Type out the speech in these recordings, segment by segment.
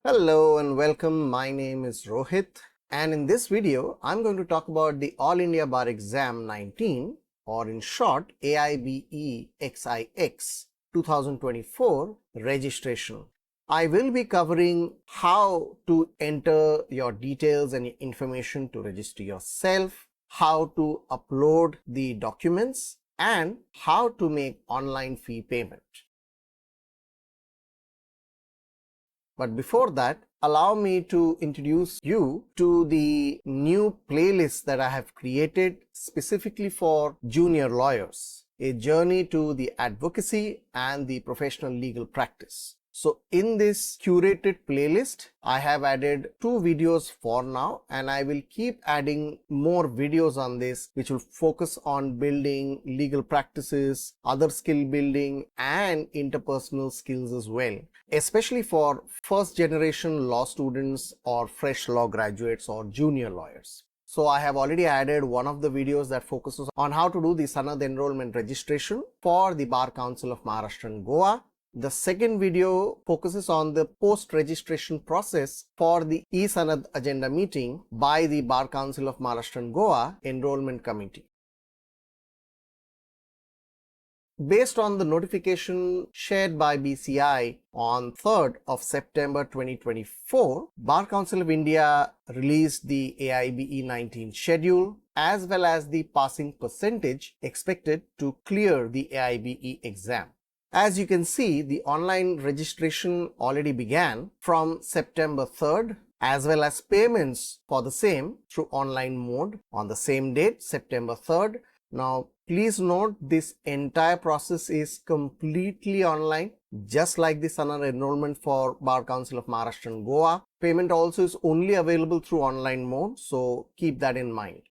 Hello and welcome. My name is Rohit, and in this video I'm going to talk about the All India Bar Exam 19, or in short AIBE-XIX 2024 registration. I will be covering how to enter your details and information to register yourself, how to upload the documents, and how to make online fee payment. But before that, allow me to introduce you to the new playlist that I have created specifically for junior lawyers, a journey to the advocacy and the professional legal practice. So in this curated playlist, I have added 2 videos for now, and I will keep adding more videos on this, which will focus on building legal practices, other skill building, and interpersonal skills as well, especially for first generation law students or fresh law graduates or junior lawyers. So I have already added one of the videos that focuses on how to do the Sanad enrollment registration for the Bar Council of Maharashtra and Goa. The second video focuses on the post-registration process for the e-Sanad agenda meeting by the Bar Council of Maharashtra and Goa Enrollment Committee. Based on the notification shared by BCI on 3rd of September 2024, Bar Council of India released the AIBE-19 schedule as well as the passing percentage expected to clear the AIBE exam. As you can see, the online registration already began from September 3rd, as well as payments for the same through online mode on the same date, September 3rd. Now, please note this entire process is completely online, just like the Sanad enrollment for Bar Council of Maharashtra and Goa. Payment also is only available through online mode, so keep that in mind.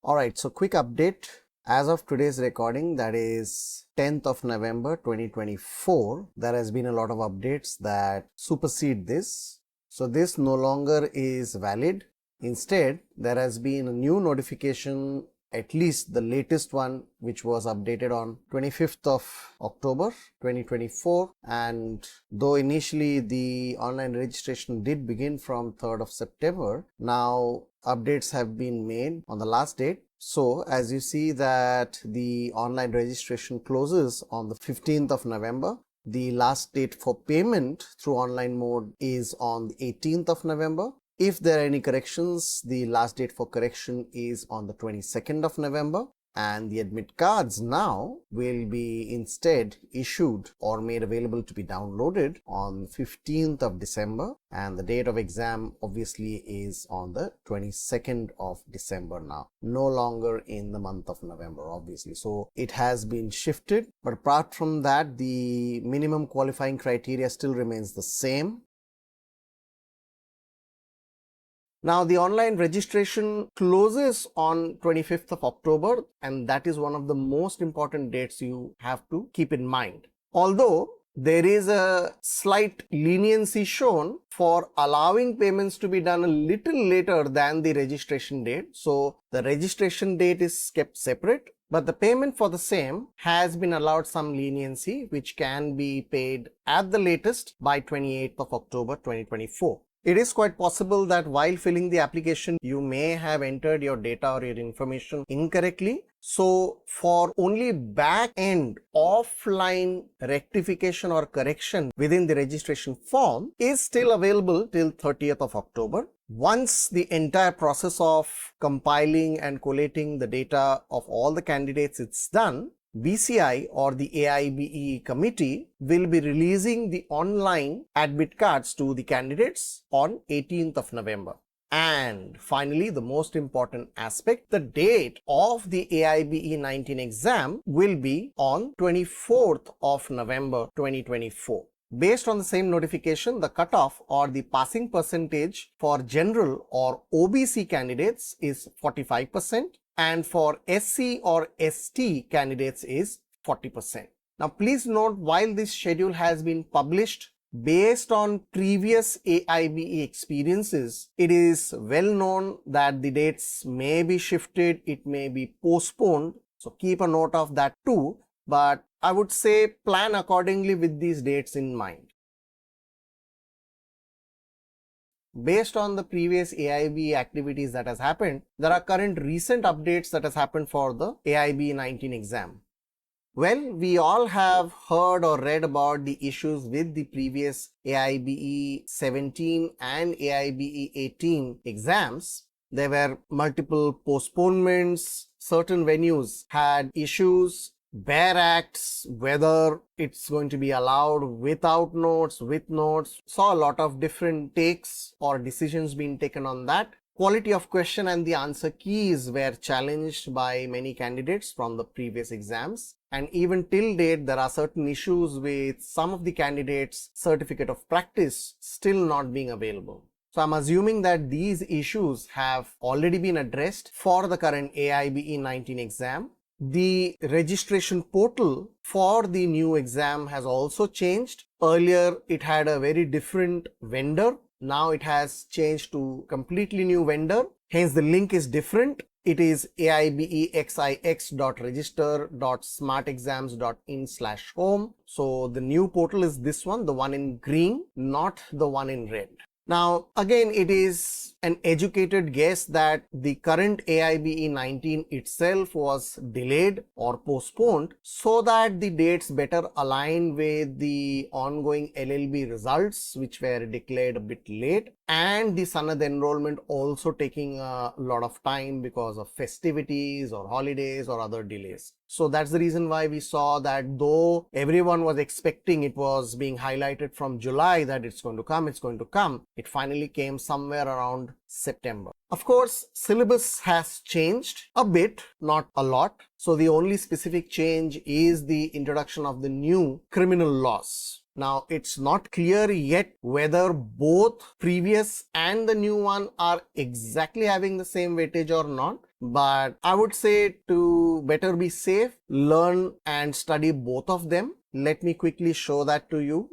Alright, so quick update. As of today's recording, that is 10th of November 2024, there has been a lot of updates that supersede this. So this no longer is valid. Instead, there has been a new notification, at least the latest one, which was updated on 25th of October 2024. And though initially the online registration did begin from 3rd of September, now updates have been made on the last date. So as you see that the online registration closes on the 15th of November. The last date for payment through online mode is on the 18th of November. If there are any corrections, the last date for correction is on the 22nd of November. And the admit cards now will be instead issued or made available to be downloaded on 15th of December, and the date of exam obviously is on the 22nd of December now, no longer in the month of November obviously. So it has been shifted, but apart from that, the minimum qualifying criteria still remains the same. Now, the online registration closes on 25th of October, and that is one of the most important dates you have to keep in mind. Although there is a slight leniency shown for allowing payments to be done a little later than the registration date. So the registration date is kept separate, but the payment for the same has been allowed some leniency, which can be paid at the latest by 28th of October 2024. It is quite possible that while filling the application, you may have entered your data or your information incorrectly. So for only back-end offline rectification or correction within the registration form is still available till 30th of October. Once the entire process of compiling and collating the data of all the candidates is done, BCI or the AIBE committee will be releasing the online admit cards to the candidates on 18th of November. And finally, the most important aspect, the date of the AIBE-19 exam will be on 24th of November 2024. Based on the same notification, the cutoff or the passing percentage for general or OBC candidates is 45%. And for SC or ST candidates is 40%. Now please note, while this schedule has been published based on previous AIBE experiences, it is well known that the dates may be shifted, it may be postponed. So keep a note of that too. But I would say plan accordingly with these dates in mind. Based on the previous AIB activities that has happened, there are current recent updates that has happened for the AIBE-19 exam. Well, we all have heard or read about the issues with the previous AIBE-17 and AIBE-18 exams. There were multiple postponements, certain venues had issues, bare acts, whether it's going to be allowed without notes, with notes. Saw a lot of different takes or decisions being taken on that. Quality of question and the answer keys were challenged by many candidates from the previous exams. And even till date, there are certain issues with some of the candidates' certificate of practice still not being available. So I'm assuming that these issues have already been addressed for the current AIBE-19 exam. The registration portal for the new exam has also changed. Earlier, it had a very different vendor. Now it has changed to completely new vendor. Hence, the link is different. It is aibexix.register.smartexams.in/home. So the new portal is this one, the one in green, not the one in red. Now, again, it is an educated guess that the current AIBE-19 itself was delayed or postponed so that the dates better align with the ongoing LLB results, which were declared a bit late, and the Sanad enrollment also taking a lot of time because of festivities or holidays or other delays. So that's the reason why we saw that though everyone was expecting, it was being highlighted from July that it's going to come, it finally came somewhere around September. Of course, syllabus has changed a bit, not a lot. So the only specific change is the introduction of the new criminal laws. Now, it's not clear yet whether both previous and the new one are exactly having the same weightage or not. But I would say to better be safe, learn and study both of them. Let me quickly show that to you.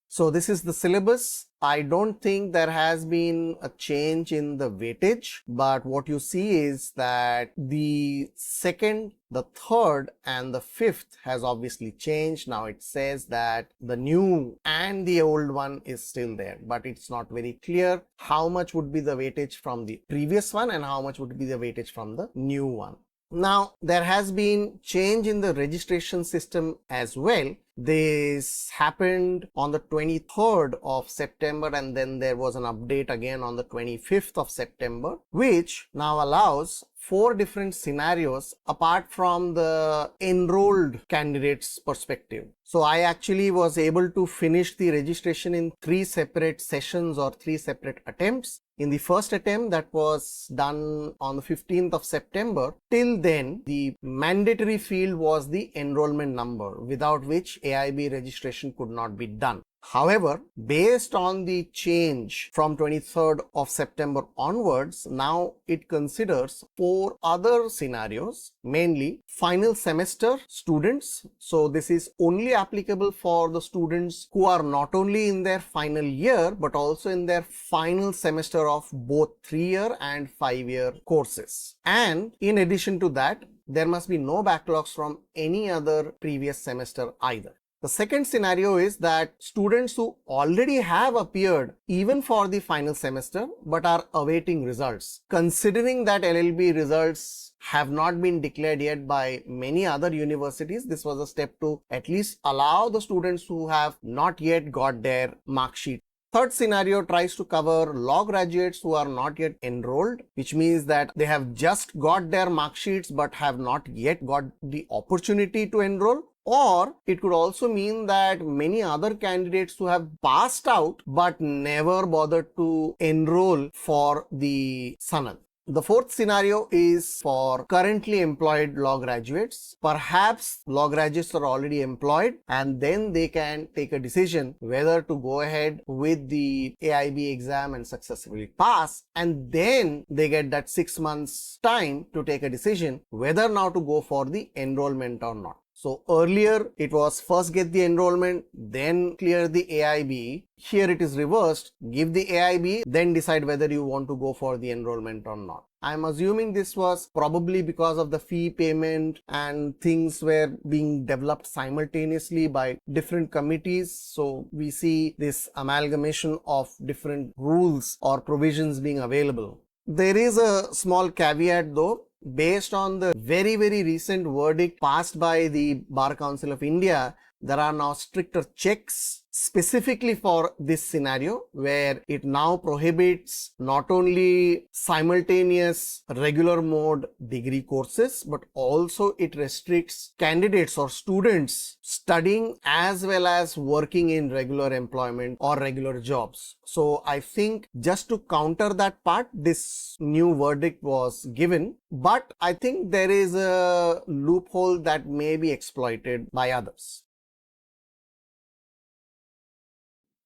So this is the syllabus. I don't think there has been a change in the weightage, but what you see is that the second, the third and the fifth has obviously changed. Now it says that the new and the old one is still there, but it's not very clear how much would be the weightage from the previous one and how much would be the weightage from the new one. Now, there has been change in the registration system as well. This happened on the 23rd of September and then there was an update again on the 25th of September, which now allows 4 different scenarios apart from the enrolled candidates' perspective. So I actually was able to finish the registration in 3 separate sessions or 3 separate attempts. In the first attempt that was done on the 15th of September, till then the mandatory field was the enrollment number, without which AIB registration could not be done. However, based on the change from 23rd of September onwards, now it considers 4 other scenarios, mainly final semester students. So this is only applicable for the students who are not only in their final year, but also in their final semester of both 3-year and 5-year courses. And in addition to that, there must be no backlogs from any other previous semester either. The second scenario is that students who already have appeared even for the final semester but are awaiting results. Considering that LLB results have not been declared yet by many other universities, this was a step to at least allow the students who have not yet got their mark sheet. Third scenario tries to cover law graduates who are not yet enrolled, which means that they have just got their mark sheets but have not yet got the opportunity to enroll. Or it could also mean that many other candidates who have passed out but never bothered to enroll for the Sanad. The fourth scenario is for currently employed law graduates. Perhaps law graduates are already employed and then they can take a decision whether to go ahead with the AIB exam and successfully pass, and then they get that 6 months time to take a decision whether now to go for the enrollment or not. So earlier it was first get the enrollment, then clear the AIB. Here it is reversed, give the AIB, then decide whether you want to go for the enrollment or not. I'm assuming this was probably because of the fee payment and things were being developed simultaneously by different committees. So we see this amalgamation of different rules or provisions being available. There is a small caveat though. Based on the very recent verdict passed by the Bar Council of India, there are now stricter checks specifically for this scenario, where it now prohibits not only simultaneous regular mode degree courses, but also it restricts candidates or students studying as well as working in regular employment or regular jobs. So I think just to counter that part, this new verdict was given, but I think there is a loophole that may be exploited by others.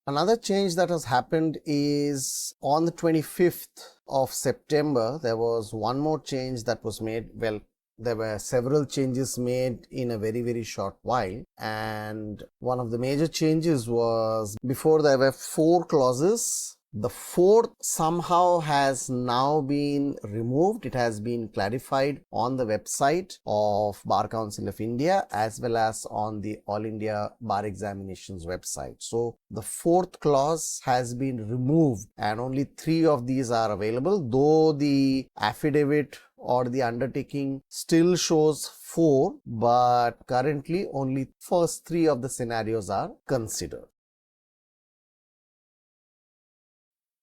Another change that has happened is on the 25th of September, there was one more change that was made. Well, there were several changes made in a very short while, and one of the major changes was, before there were 4 clauses. The 4th somehow has now been removed. It has been clarified on the website of Bar Council of India as well as on the All India Bar Examinations website. So the 4th clause has been removed and only 3 of these are available, though the affidavit or the undertaking still shows 4, but currently only first 3 of the scenarios are considered.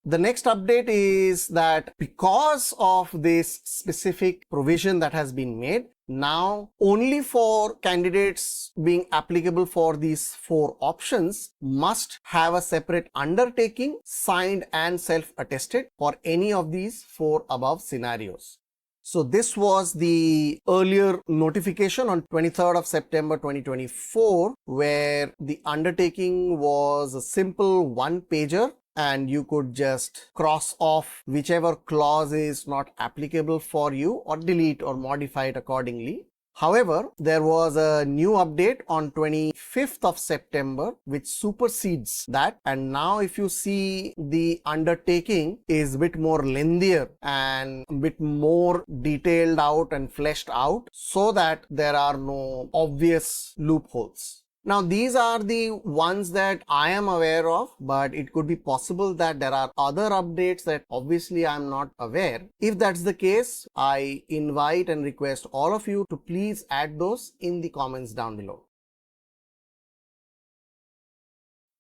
The next update is that because of this specific provision that has been made, now only for candidates being applicable for these 4 options must have a separate undertaking signed and self-attested for any of these 4 above scenarios. So this was the earlier notification on 23rd of September 2024, where the undertaking was a simple 1-pager. And you could just cross off whichever clause is not applicable for you or delete or modify it accordingly. However, there was a new update on 25th of September which supersedes that, and now if you see, the undertaking is a bit more lengthier and a bit more detailed out and fleshed out so that there are no obvious loopholes. Now, these are the ones that I am aware of, but it could be possible that there are other updates that obviously I am not aware. If that's the case, I invite and request all of you to please add those in the comments down below.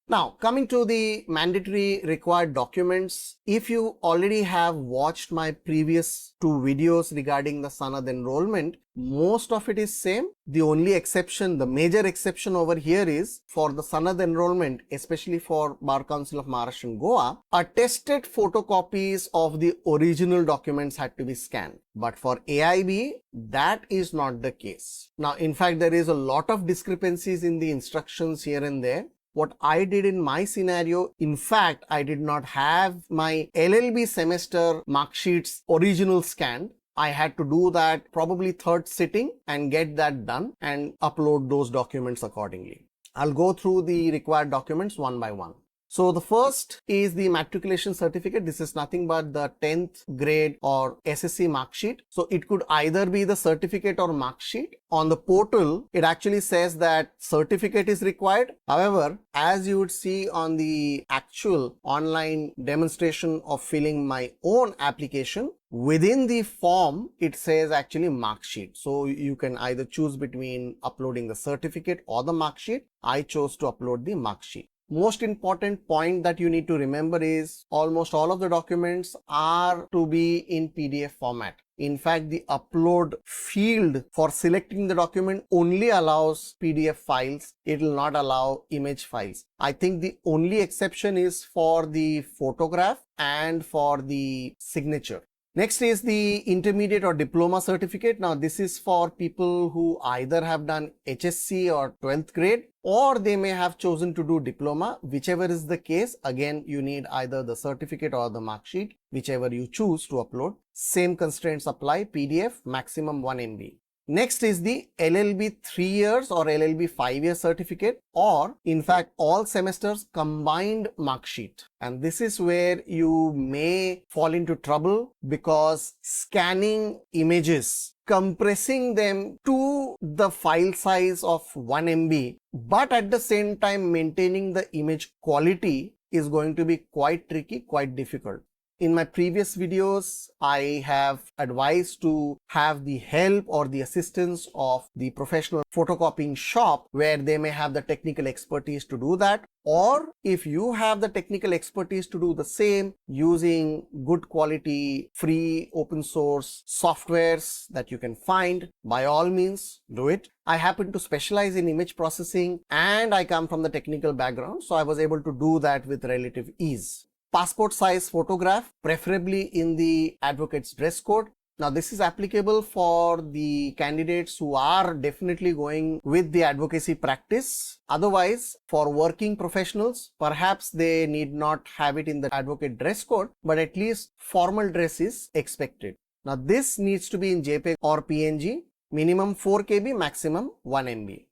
Now, coming to the mandatory required documents, if you already have watched my previous 2 videos regarding the Sanad enrollment, most of it is same. The only exception, the major exception over here is for the Sanad enrollment, especially for Bar Council of Maharashtra and Goa, attested photocopies of the original documents had to be scanned. But for AIBE, that is not the case. Now, in fact, there is a lot of discrepancies in the instructions here and there. What I did in my scenario, in fact, I did not have my LLB semester mark sheets original scanned. I had to do that probably 3rd sitting and get that done and upload those documents accordingly. I'll go through the required documents one by one. So the first is the matriculation certificate. This is nothing but the 10th grade or SSC mark sheet. So it could either be the certificate or mark sheet. On the portal, it actually says that certificate is required. However, as you would see on the actual online demonstration of filling my own application, within the form, it says actually mark sheet. So you can either choose between uploading the certificate or the mark sheet. I chose to upload the mark sheet. Most important point that you need to remember is almost all of the documents are to be in PDF format. In fact, the upload field for selecting the document only allows PDF files. It will not allow image files. I think the only exception is for the photograph and for the signature. Next is the intermediate or diploma certificate. Now, this is for people who either have done HSC or 12th grade, or they may have chosen to do diploma. Whichever is the case, again, you need either the certificate or the mark sheet, whichever you choose to upload. Same constraints apply. PDF maximum 1 MB. Next is the LLB 3 years or LLB 5 year certificate, or in fact all semesters combined mark sheet. And this is where you may fall into trouble, because scanning images, compressing them to the file size of 1 MB, but at the same time maintaining the image quality is going to be quite tricky, quite difficult. In my previous videos, I have advised to have the help or the assistance of the professional photocopying shop, where they may have the technical expertise to do that. Or if you have the technical expertise to do the same using good quality, free, open source softwares that you can find, by all means, do it. I happen to specialize in image processing and I come from the technical background, so I was able to do that with relative ease. Passport size photograph, preferably in the advocate's dress code. Now this is applicable for the candidates who are definitely going with the advocacy practice. Otherwise, for working professionals, perhaps they need not have it in the advocate dress code, but at least formal dress is expected. Now this needs to be in JPEG or PNG, minimum 4 KB, maximum 1 MB.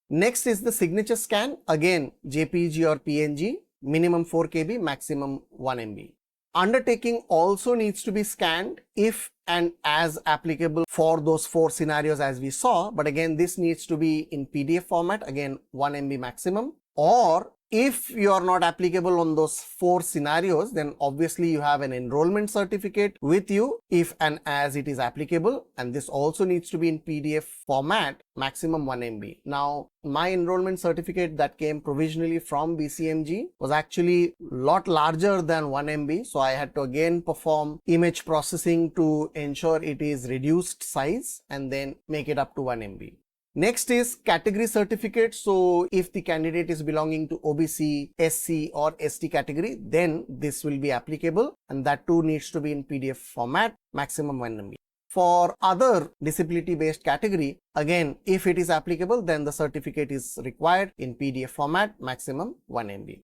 Next is the signature scan, again JPG or PNG, minimum 4 KB, maximum 1 MB. Undertaking also needs to be scanned if and as applicable for those 4 scenarios as we saw, but again this needs to be in PDF format, again 1 MB maximum. Or if you are not applicable on those 4 scenarios, then obviously you have an enrollment certificate with you if and as it is applicable, and this also needs to be in PDF format, maximum 1 MB. Now my enrollment certificate that came provisionally from BCMG was actually a lot larger than 1 MB, so I had to again perform image processing to ensure it is reduced size and then make it up to 1 MB. Next is category certificate. So if the candidate is belonging to OBC, SC or ST category, then this will be applicable, and that too needs to be in PDF format, maximum 1 MB. For other disability based category, again if it is applicable, then the certificate is required in PDF format, maximum 1 MB.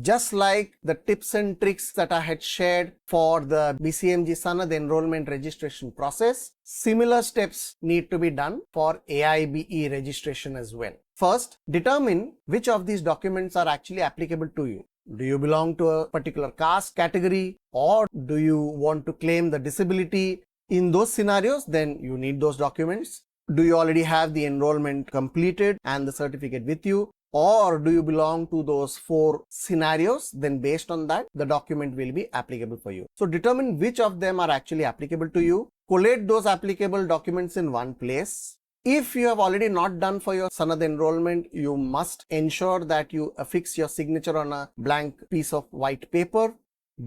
Just like the tips and tricks that I had shared for the BCMG Sanad enrollment registration process, similar steps need to be done for AIBE registration as well. First, determine which of these documents are actually applicable to you. Do you belong to a particular caste category, or do you want to claim the disability? In those scenarios, then you need those documents. Do you already have the enrollment completed and the certificate with you? Or do you belong to those 4 scenarios? Then based on that, the document will be applicable for you. So determine which of them are actually applicable to you. Collate those applicable documents in one place. If you have already not done for your Sanad enrollment, you must ensure that you affix your signature on a blank piece of white paper.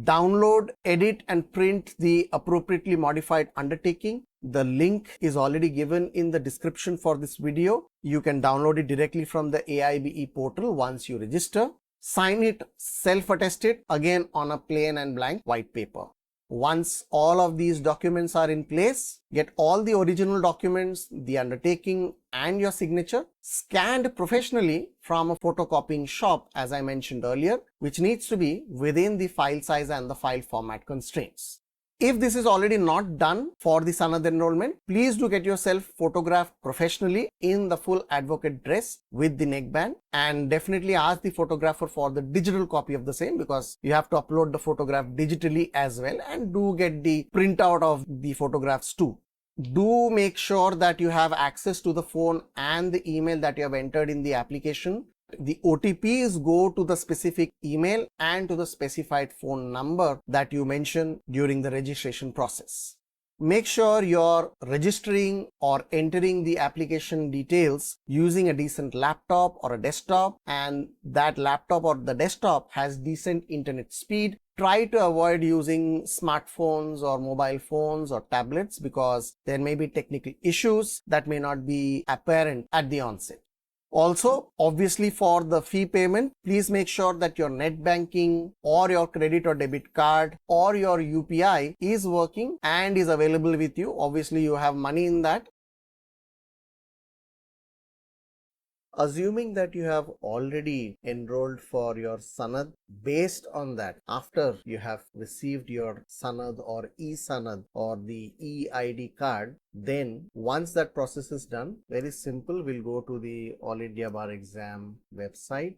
Download, edit and print the appropriately modified undertaking. The link is already given in the description for this video. You can download it directly from the AIBE portal once you register. Sign it, self-attest it, again on a plain and blank white paper. Once all of these documents are in place, get all the original documents, the undertaking and your signature scanned professionally from a photocopying shop, as I mentioned earlier, which needs to be within the file size and the file format constraints. If this is already not done for the Sanad enrollment, please do get yourself photographed professionally in the full advocate dress with the neckband, and definitely ask the photographer for the digital copy of the same, because you have to upload the photograph digitally as well, and do get the printout of the photographs too. Do make sure that you have access to the phone and the email that you have entered in the application. The OTPs go to the specific email and to the specified phone number that you mention during the registration process. Make sure you're registering or entering the application details using a decent laptop or a desktop, and that laptop or the desktop has decent internet speed. Try to avoid using smartphones or mobile phones or tablets, because there may be technical issues that may not be apparent at the onset. Also, obviously for the fee payment, please make sure that your net banking or your credit or debit card or your UPI is working and is available with you. Obviously, you have money in that. assuming that you have already enrolled for your Sanad, based on that, after you have received your Sanad or e-Sanad or the e-ID card, then once that process is done, very simple, we'll go to the All India Bar Exam website.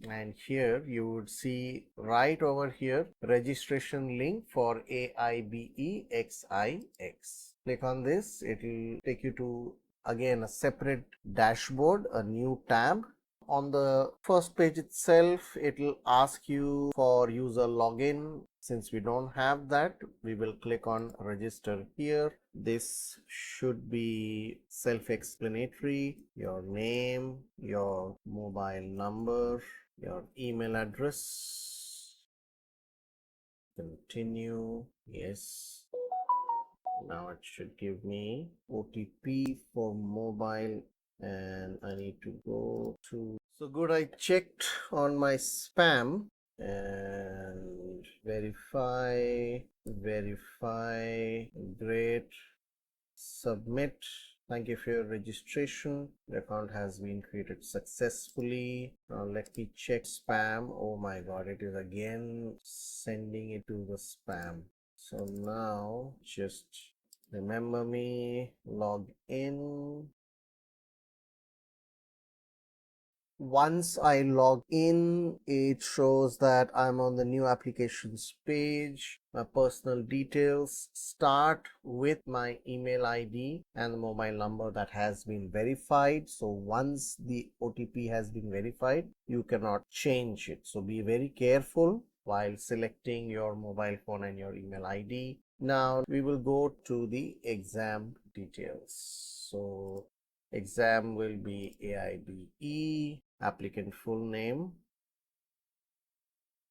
And here you would see right over here registration link for AIBE-XIX. Click on this, it will take you to again a separate dashboard, a new tab. On the first page itself, it will ask you for user login. Since we don't have that, we will click on register here. This should be self-explanatory. Your name, your mobile number, your email address. Continue. Yes. Now it should give me OTP for mobile, and I need to go to, so good, I checked on my spam and verify, great, submit. Thank you for your registration. The account has been created successfully. Now let me check spam. Oh my god, it is again sending it to the spam. So now just remember me, log in. Once I log in, it shows that I'm on the new applications page. My personal details start with my email ID and the mobile number that has been verified. So once the OTP has been verified, you cannot change it. So be very careful while selecting your mobile phone and your email ID. Now we will go to the exam details. So exam will be AIBE, applicant full name.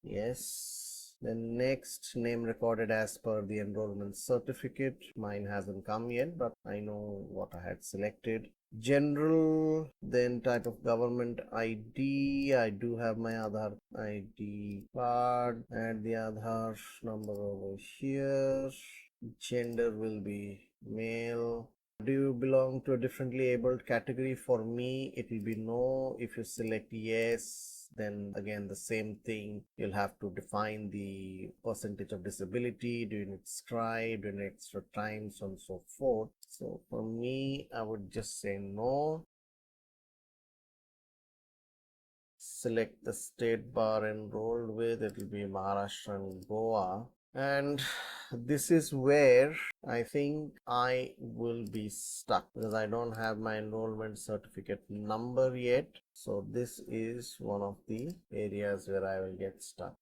Yes. The next, name recorded as per the enrollment certificate. Mine hasn't come yet, but I know what I had selected. General, then type of government ID. I do have my Aadhaar ID card. Add the Aadhaar number over here. Gender will be male. Do you belong to a differently abled category? For me, it will be no. If you select yes, then again the same thing. You'll have to define the percentage of disability. Do you need scribe? Do you need extra time? So on and so forth. So for me, I would just say no. Select the state bar enrolled with. It will be Maharashtra and Goa. And this is where I think I will be stuck, because I don't have my enrollment certificate number yet. So this is one of the areas where I will get stuck.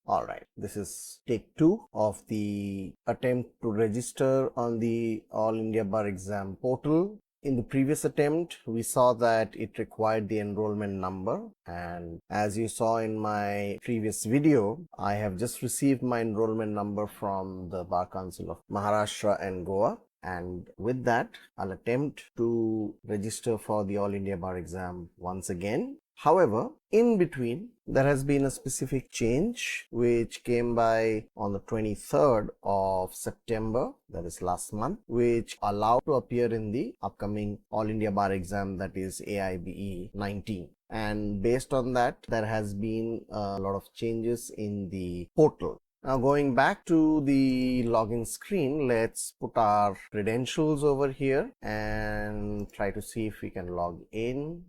All right, this is take 2 of the attempt to register on the All India Bar Exam portal. In the previous attempt, we saw that it required the enrollment number, and as you saw in my previous video, I have just received my enrollment number from the Bar Council of Maharashtra and Goa. And with that, I'll attempt to register for the All India Bar Exam once again. However, in between, there has been a specific change which came by on the 23rd of September, that is last month, which allowed to appear in the upcoming All India Bar Exam, that is AIBE-XIX. And based on that, there has been a lot of changes in the portal. Now going back to the login screen, let's put our credentials over here and try to see if we can log in.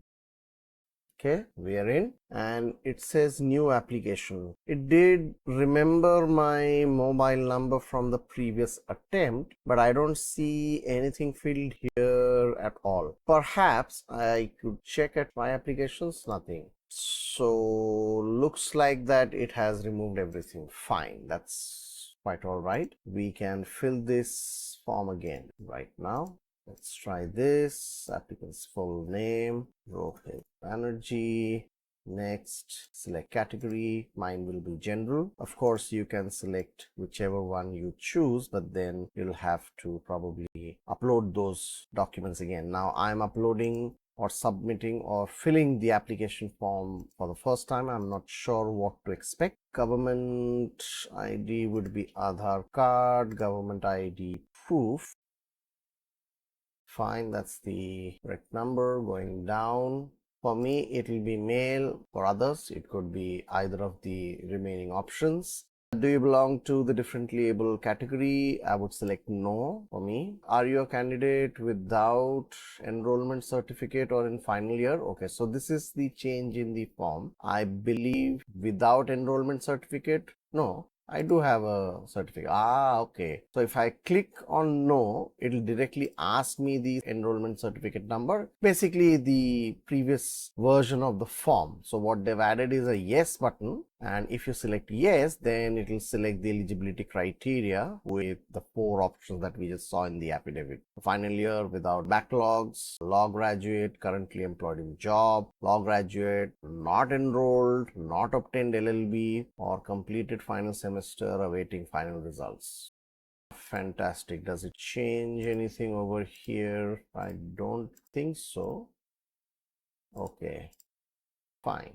Okay, we are in, and it says new application. It did remember my mobile number from the previous attempt, but I don't see anything filled here at all. Perhaps I could check at my applications, nothing. So looks like that it has removed everything. Fine, that's quite all right. We can fill this form again right now. Let's try this. Applicant's full name, Rohit Banerjee. Next, select category. Mine will be general. Of course, you can select whichever one you choose, but then you'll have to probably upload those documents again. Now I'm uploading or submitting or filling the application form for the first time. I'm not sure what to expect. Government ID would be Aadhaar card, government ID proof. Fine, that's the correct number. Going down, for me it will be male. For others it could be either of the remaining options. Do you belong to the differently able category? I would select no for me. Are you a candidate without enrollment certificate or in final year? Okay, so this is the change in the form. I believe without enrollment certificate. No, I do have a certificate. Okay. So if I click on no, it'll directly ask me the enrollment certificate number, basically the previous version of the form. So what they've added is a yes button, and if you select yes, then it will select the eligibility criteria with the 4 options that we just saw in the affidavit. Final year without backlogs, law graduate, currently employed in job, law graduate, not enrolled, not obtained LLB, or completed final semester awaiting final results. Fantastic. Does it change anything over here? I don't think so. Okay, fine.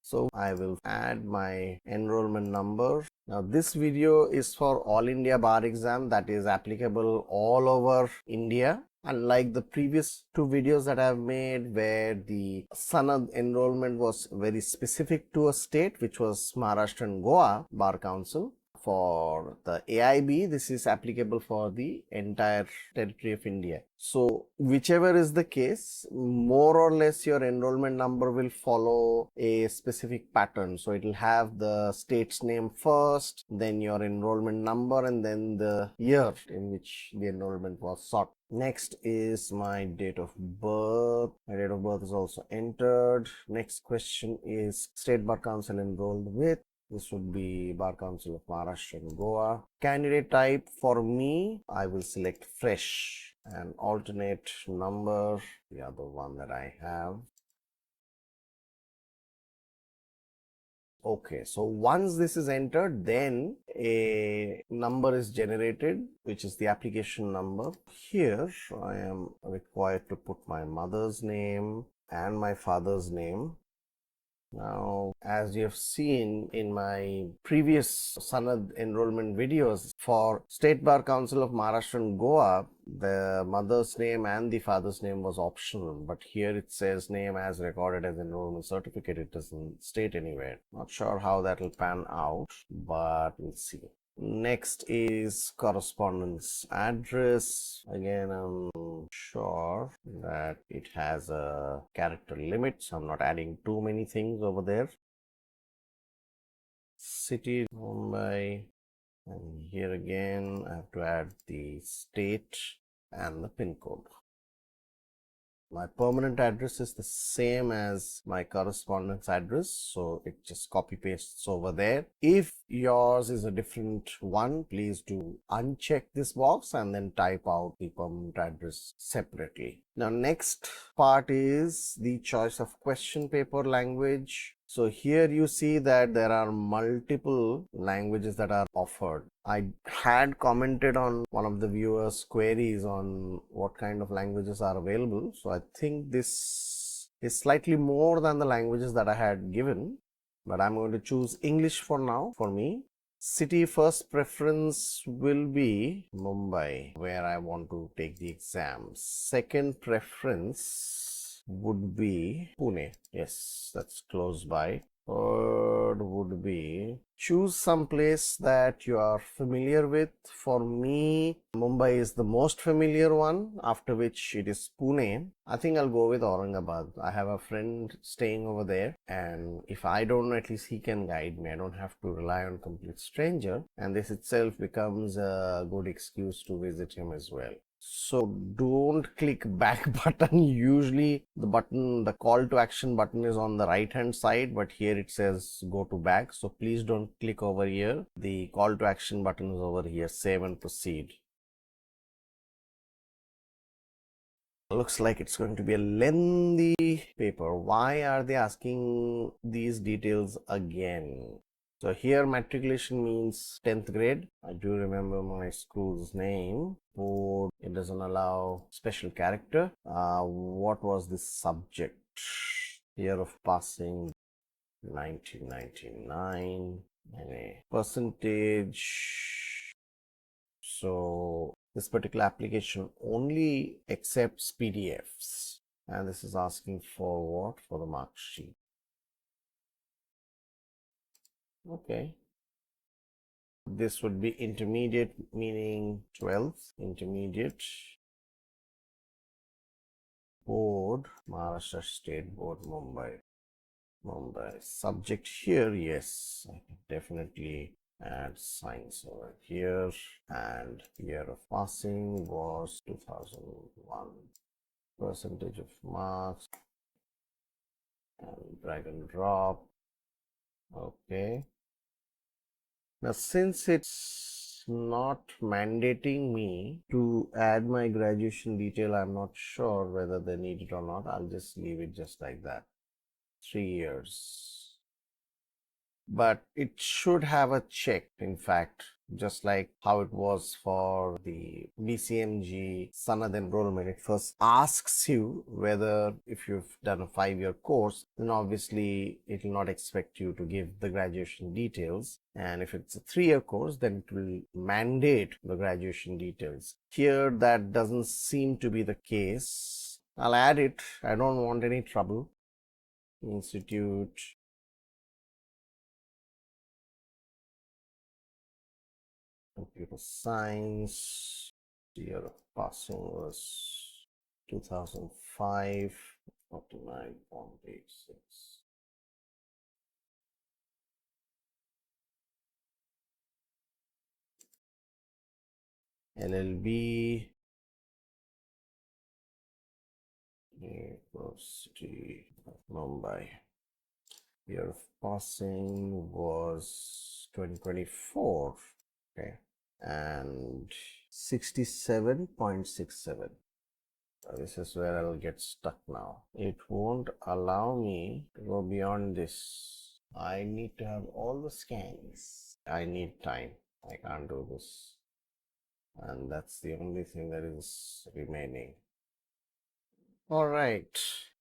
So I will add my enrollment number. Now this video is for All India Bar Exam, that is applicable all over India. Unlike the previous 2 videos that I've made where the Sanad enrollment was very specific to a state, which was Maharashtra and Goa Bar Council. For the AIB, this is applicable for the entire territory of India. So whichever is the case, more or less your enrollment number will follow a specific pattern. So it will have the state's name first, then your enrollment number, and then the year in which the enrollment was sought. Next is my date of birth. My date of birth is also entered. Next question is State Bar Council enrolled with. This would be Bar Council of Maharashtra and Goa. Candidate type for me, I will select fresh, and alternate number, the other one that I have. Okay, so once this is entered, then a number is generated, which is the application number. Here I am required to put my mother's name and my father's name. Now, as you have seen in my previous Sanad enrollment videos, for State Bar Council of Maharashtra and Goa, the mother's name and the father's name was optional, but here it says name as recorded as enrollment certificate. It doesn't state anywhere. Not sure how that will pan out, but we'll see. Next is correspondence address. Again, I'm sure that it has a character limit, so I'm not adding too many things over there. City, Mumbai, and here again I have to add the state and the pin code. My permanent address is the same as my correspondence address, so it just copy pastes over there. If yours is a different one, please do uncheck this box and then type out the permanent address separately. Now next part is the choice of question paper language. So here you see that there are multiple languages that are offered. I had commented on one of the viewers' queries on what kind of languages are available. So I think this is slightly more than the languages that I had given, but I'm going to choose English for now for me. City first preference will be Mumbai, where I want to take the exam. Second preference would be Pune. Yes, that's close by. Third would be choose some place that you are familiar with. For me, Mumbai is the most familiar one, after which it is Pune. I think I'll go with Aurangabad. I have a friend staying over there, and if I don't know, at least he can guide me. I don't have to rely on a complete stranger, and this itself becomes a good excuse to visit him as well. So don't click back button. Usually the call to action button is on the right hand side, but here it says go to back. So please don't click over here. The call to action button is over here. Save and proceed. Looks like it's going to be a lengthy paper. Why are they asking these details again? So here matriculation means 10th grade. I do remember my school's name. Board, it doesn't allow special character. What was the subject? Year of passing 1999. Percentage. So this particular application only accepts PDFs, and this is asking for what? For the mark sheet. Okay. This would be intermediate, meaning 12th, intermediate board, Maharashtra State Board, Mumbai. Subject here, yes, I can definitely add science over here, and year of passing was 2001. Percentage of marks, and drag and drop. Okay. Now, since it's not mandating me to add my graduation detail, I'm not sure whether they need it or not. I'll just leave it just like that. 3 years. But it should have a check, in fact, just like how it was for the BCMG Sanad enrollment. It first asks you whether, if you've done a 5-year course, then obviously it will not expect you to give the graduation details. And if it's a 3-year course, then it will mandate the graduation details. Here, that doesn't seem to be the case. I'll add it. I don't want any trouble. Institute. Computer science, year of passing was 2005, 49.86. LLB, University of Mumbai. Year of passing was 2024. Okay. And 67.67. This is where I'll get stuck now. It won't allow me to go beyond this. I need to have all the scans. I need time. I can't do this. And that's the only thing that is remaining. All right.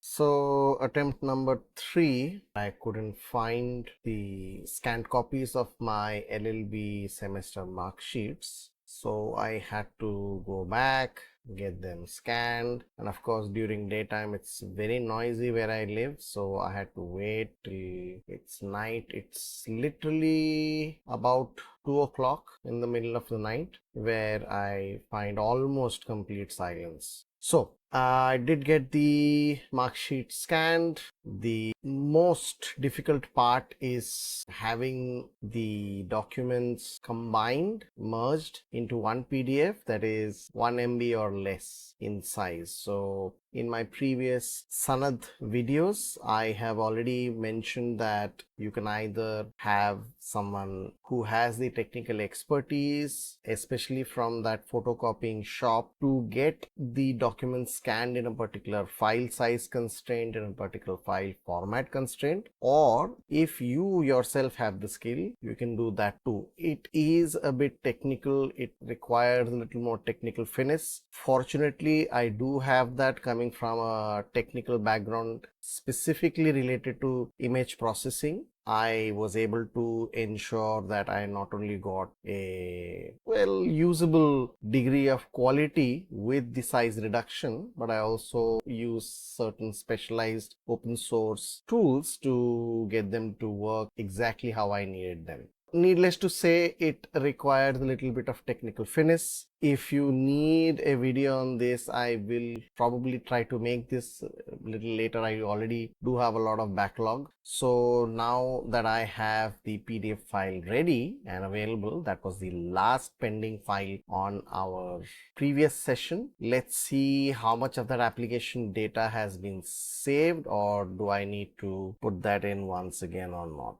So attempt number 3, I couldn't find the scanned copies of my LLB semester mark sheets. So I had to go back, get them scanned, and of course during daytime it's very noisy where I live, so I had to wait till it's night. It's literally about 2 o'clock in the middle of the night where I find almost complete silence. So I did get the mark sheet scanned. The most difficult part is having the documents combined, merged into one PDF that is 1 MB or less in size. So in my previous Sanad videos, I have already mentioned that you can either have someone who has the technical expertise, especially from that photocopying shop, to get the documents scanned in a particular file size constraint, in a particular file format constraint, or if you yourself have the skill, you can do that too. It is a bit technical. It requires a little more technical finesse. Fortunately, I do have that coming from a technical background specifically related to image processing. I was able to ensure that I not only got a usable degree of quality with the size reduction, but I also use certain specialized open source tools to get them to work exactly how I needed them. Needless to say, it requires a little bit of technical finesse. If you need a video on this, I will probably try to make this a little later. I already do have a lot of backlog. So now that I have the PDF file ready and available, that was the last pending file on our previous session. Let's see how much of that application data has been saved, or do I need to put that in once again or not.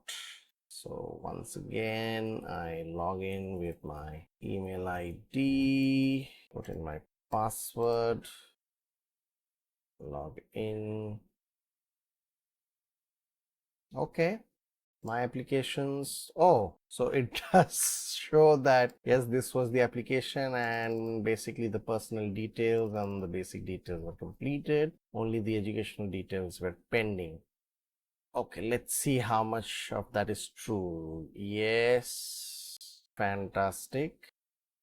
So once again, I log in with my email ID, put in my password, log in. Okay, my applications. Oh, so it does show that yes, this was the application, and basically the personal details and the basic details were completed. Only the educational details were pending. Okay, let's see how much of that is true. Yes, fantastic.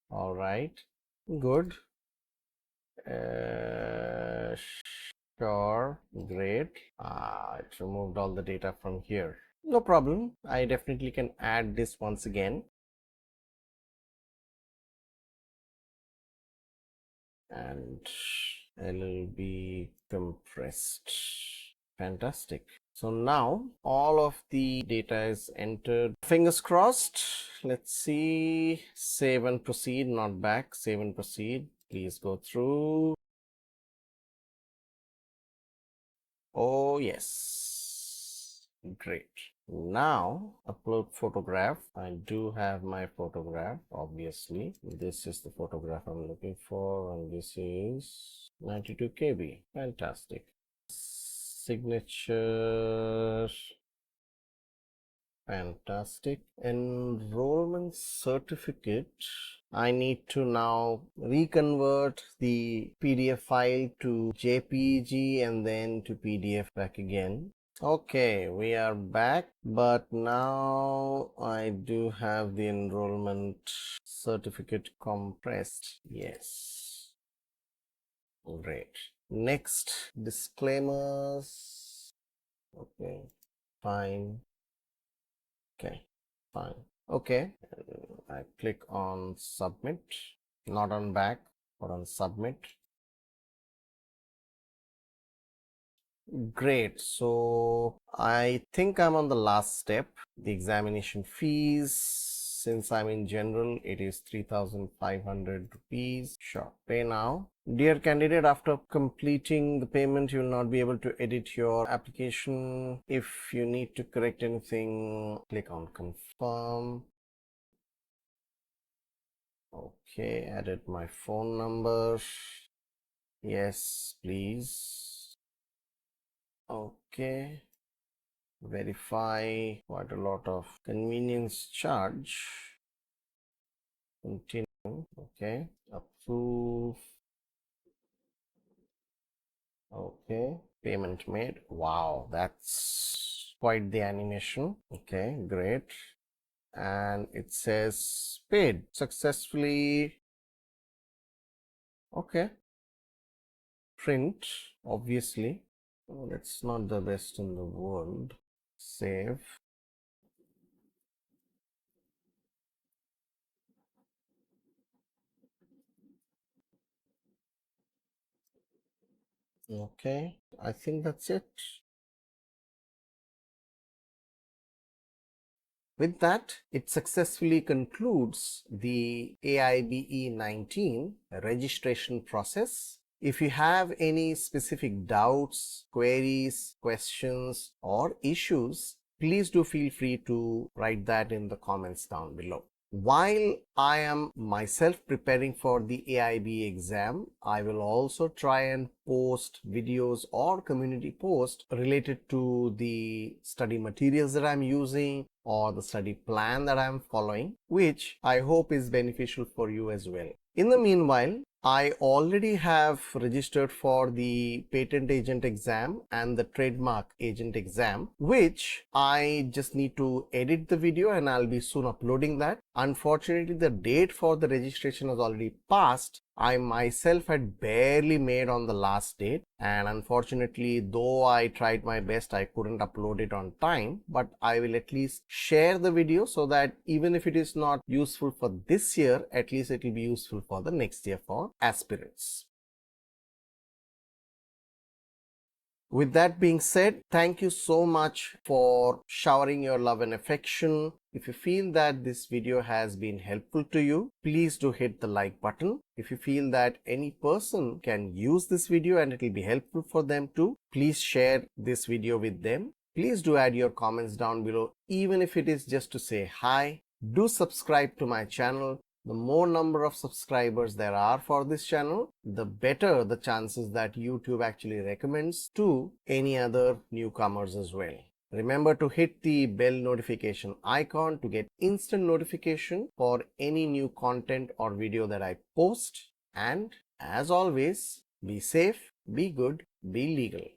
All right. Good. Sure. Great. It removed all the data from here. No problem. I definitely can add this once again. And it'll be compressed. Fantastic. So now all of the data is entered. Fingers crossed. Let's see. Save and proceed, not back. Save and proceed. Please go through. Oh, yes. Great. Now upload photograph. I do have my photograph, obviously. This is the photograph I'm looking for, and this is 92 KB. Fantastic. Signature. Fantastic. Enrollment certificate. I need to now reconvert the PDF file to JPG and then to PDF back again. Okay, we are back, but now I do have the enrollment certificate compressed. Yes. Great. Next, disclaimers. Okay, fine. Okay, fine. Okay, I click on submit, not on back, but on submit. Great. So I think I'm on the last step. The examination fees, since I'm in general, it is 3,500 rupees. Sure. Pay now. Dear candidate, after completing the payment, you will not be able to edit your application. If you need to correct anything, click on confirm. Okay, added my phone number. Yes, please. Okay. Verify. Quite a lot of convenience charge. Continue. Okay. Approve. Okay. Payment made. Wow, that's quite the animation. Okay, great. And it says paid successfully. Okay. Print, obviously. Oh, that's not the best in the world. Save. Okay, I think that's it. With that, it successfully concludes the AIBE-XIX registration process. If you have any specific doubts, queries, questions, or issues, please do feel free to write that in the comments down below. While I am myself preparing for the AIB exam, I will also try and post videos or community posts related to the study materials that I'm using or the study plan that I'm following, which I hope is beneficial for you as well. In the meanwhile, I already have registered for the patent agent exam and the trademark agent exam, which I just need to edit the video and I'll be soon uploading that. Unfortunately, the date for the registration has already passed. I myself had barely made on the last date, and unfortunately, though I tried my best, I couldn't upload it on time, but I will at least share the video so that even if it is not useful for this year, at least it will be useful for the next year for aspirants. With that being said, thank you so much for showering your love and affection. If you feel that this video has been helpful to you, please do hit the like button. If you feel that any person can use this video and it will be helpful for them too, please share this video with them. Please do add your comments down below, even if it is just to say hi. Do subscribe to my channel. The more number of subscribers there are for this channel, the better the chances that YouTube actually recommends to any other newcomers as well. Remember to hit the bell notification icon to get instant notification for any new content or video that I post. And as always, be safe, be good, be legal.